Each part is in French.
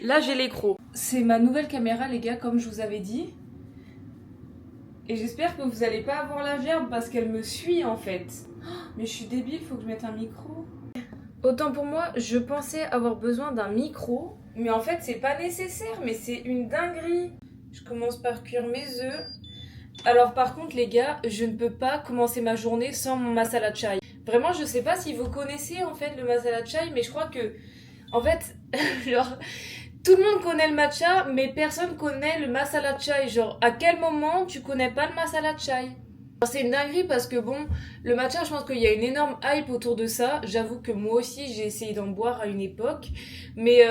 Là j'ai l'écro. C'est ma nouvelle caméra les gars, comme je vous avais dit. Et j'espère que vous allez pas avoir la gerbe parce qu'elle me suit en fait. Mais je suis débile, faut que je mette un micro. Autant pour moi, je pensais avoir besoin d'un micro. Mais en fait c'est pas nécessaire, mais c'est une dinguerie. Je commence par cuire mes œufs. Alors par contre les gars, je ne peux pas commencer ma journée sans mon masala chai. Vraiment je sais pas si vous connaissez en fait le masala chai, mais je crois que en fait genre tout le monde connaît le matcha, mais personne connaît le masala chai. Genre à quel moment tu connais pas le masala chai? C'est une dinguerie parce que bon, le matcha je pense qu'il y a une énorme hype autour de ça. J'avoue que moi aussi j'ai essayé d'en boire à une époque, mais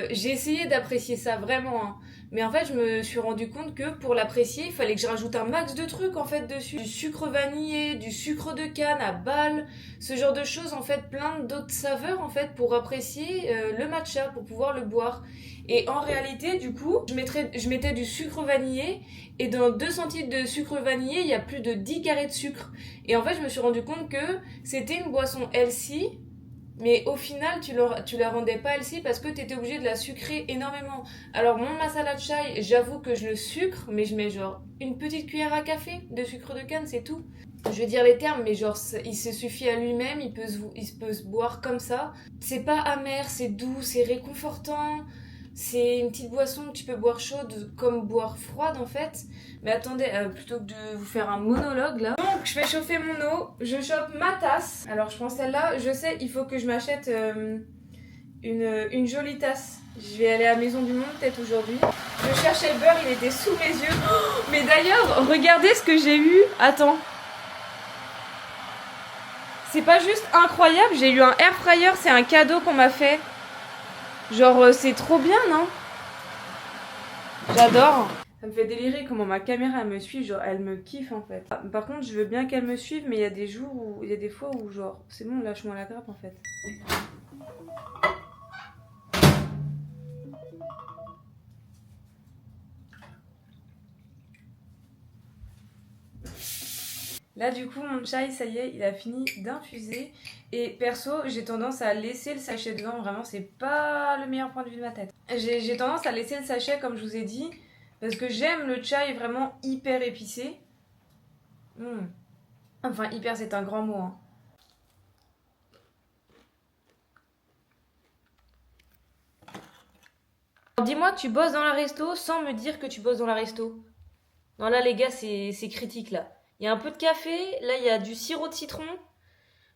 j'ai essayé d'apprécier ça vraiment hein. Mais en fait, je me suis rendu compte que pour l'apprécier, il fallait que je rajoute un max de trucs en fait dessus. Du sucre vanillé, du sucre de canne à balle, ce genre de choses en fait, plein d'autres saveurs en fait pour apprécier le matcha, pour pouvoir le boire. Et en réalité, du coup, je mettais du sucre vanillé et dans 2 centilitres de sucre vanillé, il y a plus de 10 carrés de sucre. Et en fait, je me suis rendu compte que c'était une boisson healthy. Mais au final, tu la rendais pas healthy parce que tu étais obligé de la sucrer énormément. Alors mon masala chai, j'avoue que je le sucre, mais je mets genre une petite cuillère à café de sucre de canne, c'est tout. Je vais dire les termes, mais genre il se suffit à lui-même, il peut se boire comme ça. C'est pas amer, c'est doux, c'est réconfortant. C'est une petite boisson que tu peux boire chaude comme boire froide en fait. Mais attendez, plutôt que de vous faire un monologue là. Donc je fais chauffer mon eau, je chope ma tasse. Alors je prends celle-là, je sais il faut que je m'achète une jolie tasse. Je vais aller à Maison du Monde peut-être aujourd'hui. Je cherchais le beurre, il était sous mes yeux. Oh, mais d'ailleurs, regardez ce que j'ai eu. Attends. C'est pas juste incroyable, j'ai eu un air fryer, c'est un cadeau qu'on m'a fait. Genre c'est trop bien non? J'adore. Ça me fait délirer comment ma caméra elle me suit, genre elle me kiffe en fait. Par contre je veux bien qu'elle me suive mais il y a des jours où, il y a des fois où genre c'est bon lâche-moi la grappe en fait. Là du coup mon chai ça y est il a fini d'infuser et perso j'ai tendance à laisser le sachet dedans, vraiment c'est pas le meilleur point de vue de ma tête. J'ai tendance à laisser le sachet comme je vous ai dit parce que j'aime le chai vraiment hyper épicé. Enfin hyper c'est un grand mot hein. Dis-moi que tu bosses dans la resto sans me dire que tu bosses dans la resto. Non là les gars c'est critique là. Il y a un peu de café, là il y a du sirop de citron.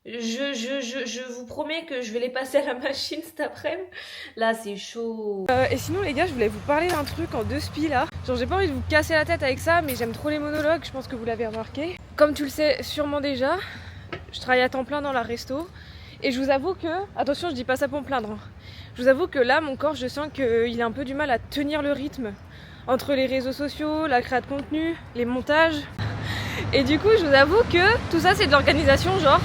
Je vous promets que je vais les passer à la machine cet après-midi. Là c'est chaud. Et sinon les gars je voulais vous parler d'un truc en 2 spi là. Genre j'ai pas envie de vous casser la tête avec ça mais j'aime trop les monologues, je pense que vous l'avez remarqué. Comme tu le sais sûrement déjà, je travaille à temps plein dans la resto. Et je vous avoue que, attention je dis pas ça pour me plaindre hein. Je vous avoue que là mon corps je sens qu'il a un peu du mal à tenir le rythme. Entre les réseaux sociaux, la création de contenu, les montages. Et du coup je vous avoue que tout ça c'est de l'organisation genre.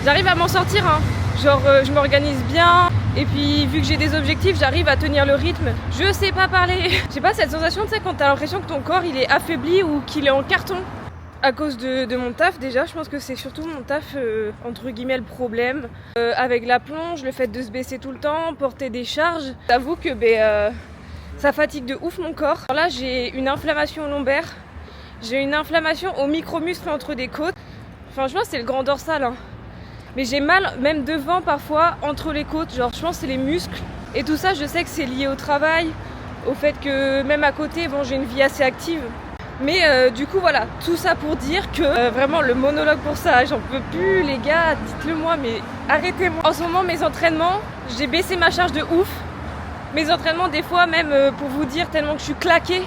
J'arrive à m'en sortir hein. Genre je m'organise bien et puis vu que j'ai des objectifs j'arrive à tenir le rythme. Je sais pas parler. J'ai pas cette sensation tu sais quand t'as l'impression que ton corps il est affaibli ou qu'il est en carton. À cause de mon taf déjà, je pense que c'est surtout mon taf entre guillemets le problème. Avec la plonge, le fait de se baisser tout le temps, porter des charges. J'avoue que ça fatigue de ouf mon corps. Alors là j'ai une inflammation lombaire. J'ai une inflammation au micromuscle entre des côtes. Enfin je pense que c'est le grand dorsal hein. Mais j'ai mal même devant parfois entre les côtes. Genre je pense que c'est les muscles. Et tout ça je sais que c'est lié au travail. Au fait que même à côté bon j'ai une vie assez active. Mais du coup voilà, tout ça pour dire que vraiment le monologue pour ça, j'en peux plus les gars, dites-le moi mais arrêtez-moi. En ce moment mes entraînements, j'ai baissé ma charge de ouf. Mes entraînements des fois même pour vous dire tellement que je suis claquée.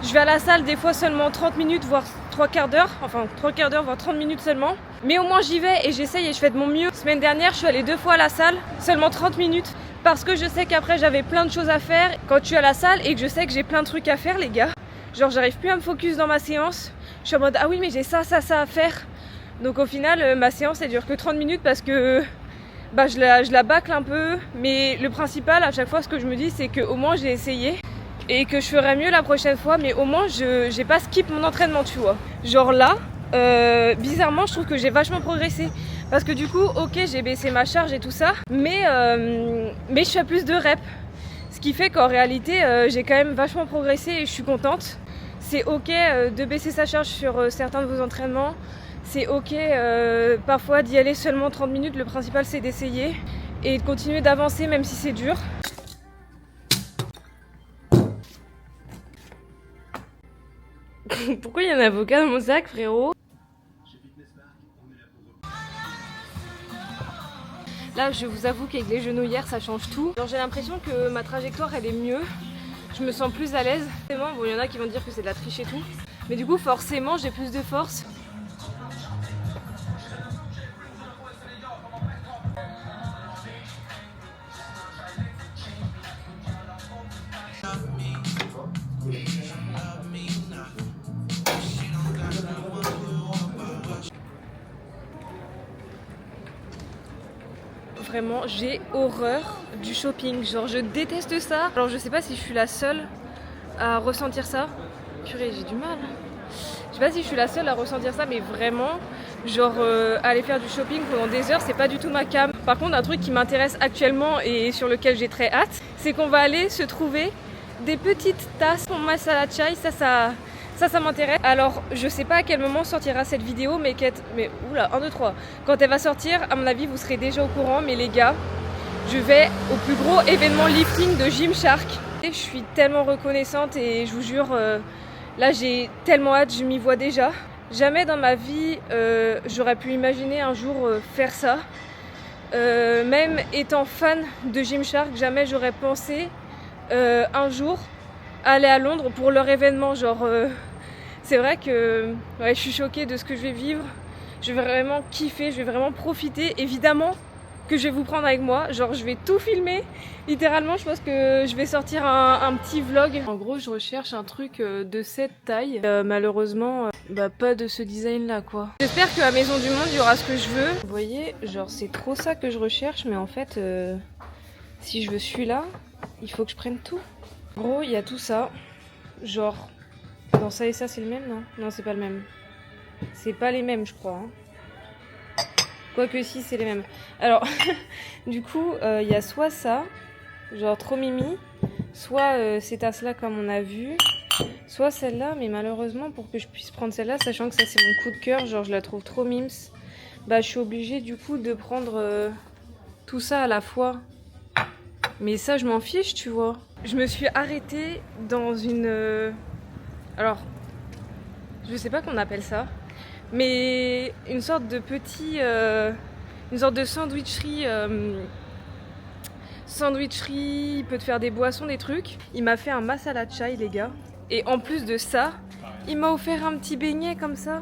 Je vais à la salle des fois seulement 30 minutes voire 3 quarts d'heure, enfin 3 quarts d'heure voire 30 minutes seulement. Mais au moins j'y vais et j'essaye et je fais de mon mieux. Semaine dernière je suis allée 2 fois à la salle, seulement 30 minutes. Parce que je sais qu'après j'avais plein de choses à faire quand je suis à la salle et que je sais que j'ai plein de trucs à faire les gars. Genre j'arrive plus à me focus dans ma séance. Je suis en mode ah oui mais j'ai ça à faire. Donc au final ma séance elle dure que 30 minutes parce que je la bâcle un peu. Mais le principal à chaque fois ce que je me dis c'est qu'au moins j'ai essayé. Et que je ferai mieux la prochaine fois mais au moins j'ai pas skip mon entraînement tu vois. Genre là bizarrement je trouve que j'ai vachement progressé. Parce que du coup ok j'ai baissé ma charge et tout ça. Mais je fais plus de reps. Ce qui fait qu'en réalité j'ai quand même vachement progressé et je suis contente. C'est ok de baisser sa charge sur certains de vos entraînements. C'est ok parfois d'y aller seulement 30 minutes, le principal c'est d'essayer et de continuer d'avancer même si c'est dur. Pourquoi il y a un avocat dans mon sac, frérot? Là je vous avoue qu'avec les genouillères ça change tout. J'ai l'impression que ma trajectoire elle est mieux. Je me sens plus à l'aise. Bon, il y en a qui vont dire que c'est de la triche et tout. Mais du coup forcément j'ai plus de force. Vraiment, j'ai horreur du shopping. Genre, je déteste ça. Alors, je sais pas si je suis la seule à ressentir ça. Purée, j'ai du mal. Je sais pas si je suis la seule à ressentir ça, mais vraiment, genre, aller faire du shopping pendant des heures, c'est pas du tout ma came. Par contre, un truc qui m'intéresse actuellement et sur lequel j'ai très hâte, c'est qu'on va aller se trouver des petites tasses pour masala chai. Ça m'intéresse. Alors, je sais pas à quel moment sortira cette vidéo, mais oula, 1, 2, 3. Quand elle va sortir, à mon avis, vous serez déjà au courant. Mais les gars, je vais au plus gros événement lifting de Gymshark. Et je suis tellement reconnaissante et je vous jure, là, j'ai tellement hâte, je m'y vois déjà. Jamais dans ma vie, j'aurais pu imaginer un jour faire ça. Même étant fan de Gymshark, jamais j'aurais pensé un jour aller à Londres pour leur événement. Genre, c'est vrai que ouais, je suis choquée de ce que je vais vivre. Je vais vraiment kiffer, je vais vraiment profiter. Évidemment que je vais vous prendre avec moi. Genre, je vais tout filmer. Littéralement, je pense que je vais sortir un petit vlog. En gros, je recherche un truc de cette taille. Malheureusement, pas de ce design là, quoi. J'espère qu'à Maison du Monde, il y aura ce que je veux. Vous voyez, genre, c'est trop ça que je recherche. Mais en fait, si je veux celui-là, il faut que je prenne tout. En gros, il y a tout ça. Genre... Non, ça et ça, c'est le même, non? Non, c'est pas le même. C'est pas les mêmes, je crois. Hein. Quoique si, c'est les mêmes. Alors, du coup, il y a soit ça, genre trop mimi, soit ces tasses-là, comme on a vu, soit celle-là, mais malheureusement, pour que je puisse prendre celle-là, sachant que ça, c'est mon coup de cœur, genre je la trouve trop mims, je suis obligée, du coup, de prendre tout ça à la fois. Mais ça, je m'en fiche, tu vois. Je me suis arrêtée dans une... Alors, je sais pas qu'on appelle ça, mais une sorte de petit, une sorte de sandwicherie. Il peut te faire des boissons, des trucs. Il m'a fait un masala chai, les gars. Et en plus de ça, il m'a offert un petit beignet comme ça.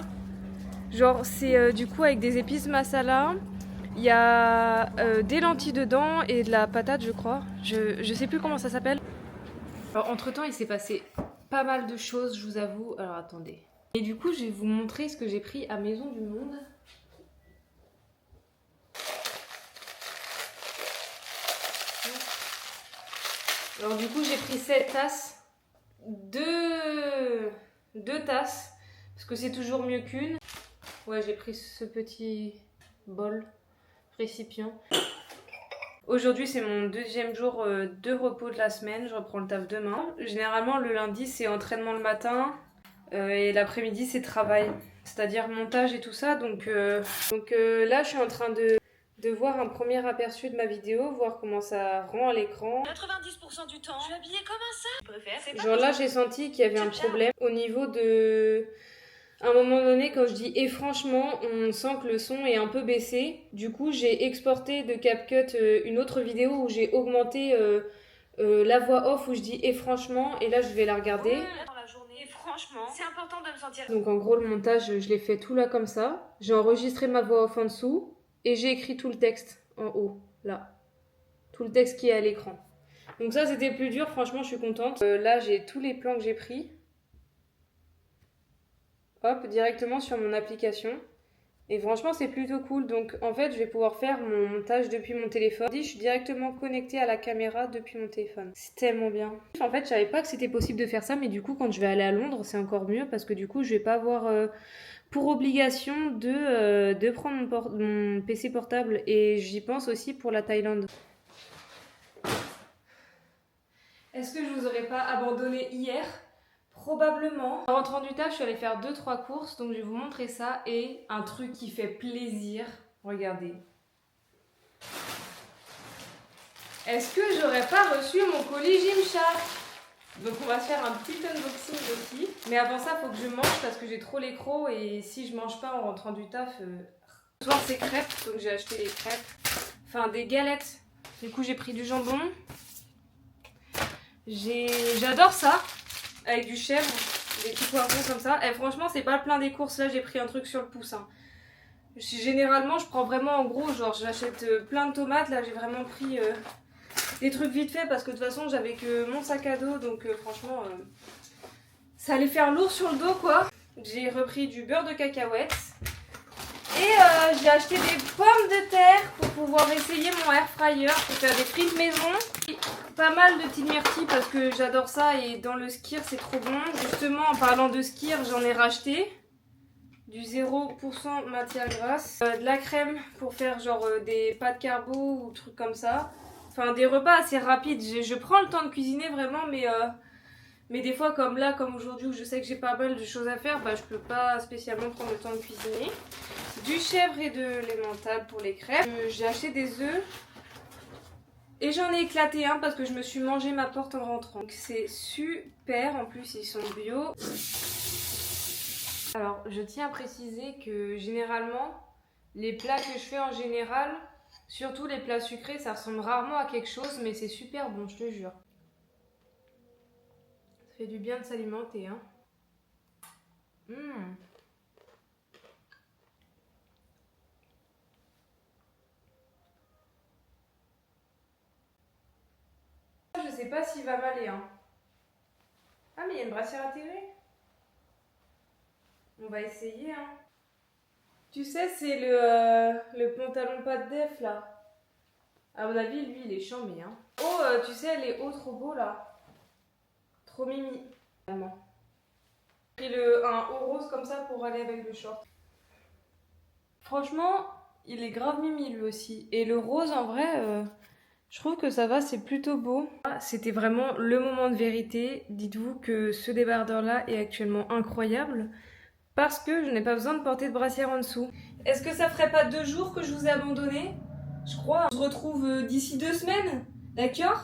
Genre, c'est du coup avec des épices masala. Il y a des lentilles dedans et de la patate, je crois. Je sais plus comment ça s'appelle. Alors, entre-temps, il s'est passé pas mal de choses, je vous avoue. Alors attendez. Et du coup, je vais vous montrer ce que j'ai pris à Maison du Monde. Alors du coup, j'ai pris cette tasse. Deux tasses. Parce que c'est toujours mieux qu'une. Ouais, j'ai pris ce petit bol, récipient. Aujourd'hui, c'est mon deuxième jour de repos de la semaine. Je reprends le taf demain. Généralement, le lundi, c'est entraînement le matin et l'après-midi, c'est travail. C'est-à-dire montage et tout ça. Donc là, je suis en train de voir un premier aperçu de ma vidéo, voir comment ça rend à l'écran. 90% du temps, je suis habillée comme un ça. Je préfère. Genre là, j'ai senti qu'il y avait un problème au niveau de... À un moment donné, quand je dis « et franchement », on sent que le son est un peu baissé. Du coup, j'ai exporté de CapCut une autre vidéo où j'ai augmenté la voix off où je dis « et franchement » et là, je vais la regarder. Dans la journée, franchement, c'est important de me sentir... Donc en gros, le montage, je l'ai fait tout là comme ça. J'ai enregistré ma voix off en dessous et j'ai écrit tout le texte en haut, là. Tout le texte qui est à l'écran. Donc ça, c'était plus dur. Franchement, je suis contente. Là, j'ai tous les plans que j'ai pris. Hop, directement sur mon application. Et franchement, c'est plutôt cool. Donc, en fait, je vais pouvoir faire mon montage depuis mon téléphone. Je suis directement connectée à la caméra depuis mon téléphone. C'est tellement bien. En fait, je savais pas que c'était possible de faire ça. Mais du coup, quand je vais aller à Londres, c'est encore mieux. Parce que du coup, je vais pas avoir pour obligation de prendre mon PC portable. Et j'y pense aussi pour la Thaïlande. Est-ce que je vous aurais pas abandonné hier? Probablement. En rentrant du taf, je suis allée faire 2-3 courses, donc je vais vous montrer ça. Et un truc qui fait plaisir, regardez. Est-ce que j'aurais pas reçu mon colis Gymshark? Donc on va se faire un petit unboxing aussi. Mais avant ça, faut que je mange parce que j'ai trop les crocs et si je mange pas en rentrant du taf... Ce soir c'est crêpes, donc j'ai acheté des crêpes. Enfin des galettes. Du coup j'ai pris du jambon. J'adore ça. Avec du chèvre, des petits poivrons comme ça. Et franchement c'est pas plein des courses, là j'ai pris un truc sur le pouce. Hein. Généralement je prends vraiment en gros, genre j'achète plein de tomates. Là j'ai vraiment pris... des trucs vite fait parce que de toute façon j'avais que mon sac à dos donc franchement ça allait faire lourd sur le dos quoi. J'ai repris du beurre de cacahuète et j'ai acheté des pommes de terre pour pouvoir essayer mon air fryer pour faire des frites maison. Pas mal de petites myrtilles parce que j'adore ça et dans le skyr c'est trop bon. Justement en parlant de skyr j'en ai racheté du 0% matière grasse, de la crème pour faire genre des pâtes carbo ou trucs comme ça. Enfin des repas assez rapides, je prends le temps de cuisiner vraiment mais des fois comme là, comme aujourd'hui où je sais que j'ai pas mal de choses à faire, bah je peux pas spécialement prendre le temps de cuisiner. Du chèvre et de l'emmental pour les crêpes. J'ai acheté des œufs et j'en ai éclaté un parce que je me suis mangé ma porte en rentrant. Donc c'est super, en plus ils sont bio. Alors je tiens à préciser que généralement les plats que je fais en général, surtout les plats sucrés, ça ressemble rarement à quelque chose, mais c'est super bon, je te jure. Ça fait du bien de s'alimenter, hein. Je sais pas s'il va m'aller, hein. Ah, mais il y a une brassière à terrer. On va essayer, hein. Tu sais, c'est le pantalon pas de def, là. À mon avis, lui, il est chambé, hein. Oh, tu sais, les hauts trop beaux, là. Trop mimi. Vraiment. J'ai pris un haut rose comme ça pour aller avec le short. Franchement, il est grave mimi, lui aussi. Et le rose, en vrai, je trouve que ça va, c'est plutôt beau. C'était vraiment le moment de vérité. Dites-vous que ce débardeur-là est actuellement incroyable. Parce que je n'ai pas besoin de porter de brassière en dessous. Est-ce que ça ferait pas 2 jours que je vous ai abandonné? Je crois. On se retrouve d'ici 2 semaines, d'accord?